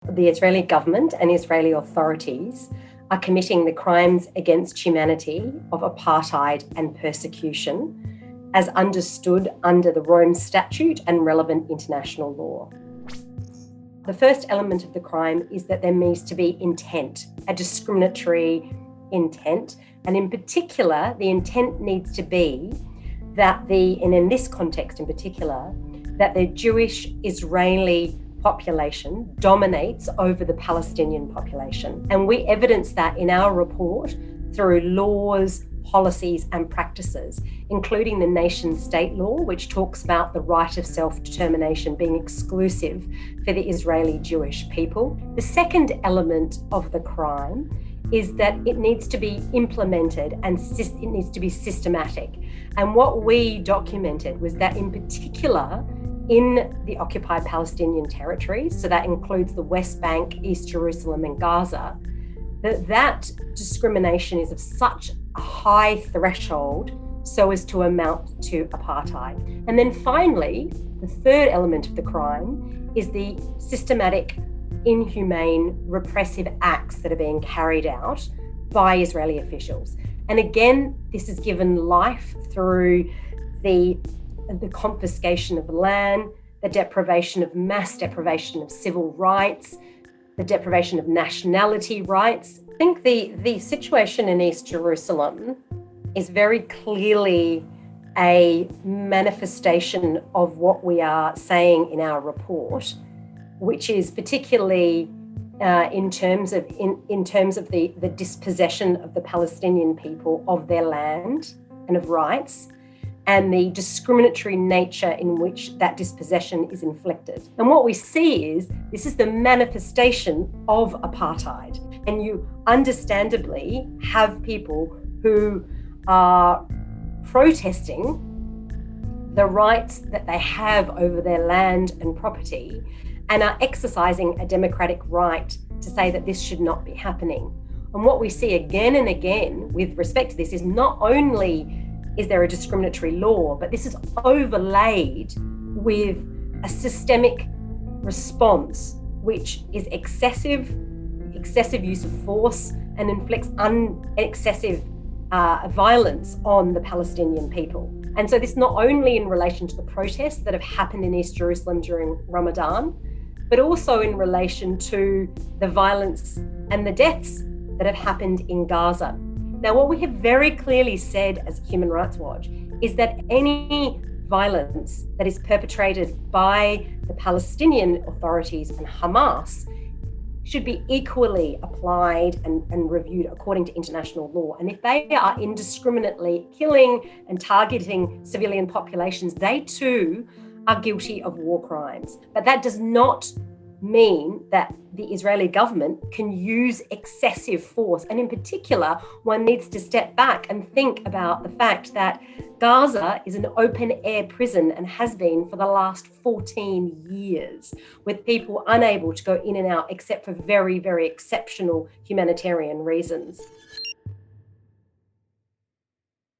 The Israeli government and Israeli authorities are committing the crimes against humanity of apartheid and persecution as understood under the Rome Statute and relevant international law. The first element of the crime is that there needs to be intent, a discriminatory intent, and in particular, the intent needs to be that and in this context in particular, that the Jewish Israeli population dominates over the Palestinian population. And we evidence that in our report through laws, policies and practices, including the nation-state law, which talks about the right of self-determination being exclusive for the Israeli Jewish people. The second element of the crime is that it needs to be implemented and it needs to be systematic. And what we documented was that in particular, in the occupied Palestinian territories, so that includes the West Bank, East Jerusalem and Gaza, that discrimination is of such a high threshold so as to amount to apartheid. And then finally, the third element of the crime is the systematic, inhumane, repressive acts that are being carried out by Israeli officials. And again, this is given life through the confiscation of land, the mass deprivation of civil rights, the deprivation of nationality rights. I think the situation in East Jerusalem is very clearly a manifestation of what we are saying in our report, which is particularly in terms of the dispossession of the Palestinian people of their land and of rights, and the discriminatory nature in which that dispossession is inflicted. And what we see is this is the manifestation of apartheid. And you understandably have people who are protesting the rights that they have over their land and property and are exercising a democratic right to say that this should not be happening. And what we see again and again with respect to this is not only is there a discriminatory law, but this is overlaid with a systemic response, which is excessive use of force and inflicts excessive violence on the Palestinian people. And so this not only in relation to the protests that have happened in East Jerusalem during Ramadan, but also in relation to the violence and the deaths that have happened in Gaza. Now, what we have very clearly said as Human Rights Watch is that any violence that is perpetrated by the Palestinian authorities and Hamas should be equally applied and reviewed according to international law. And if they are indiscriminately killing and targeting civilian populations, they too are guilty of war crimes. But that does not mean that the Israeli government can use excessive force. And in particular, one needs to step back and think about the fact that Gaza is an open-air prison and has been for the last 14 years, with people unable to go in and out except for very, very exceptional humanitarian reasons.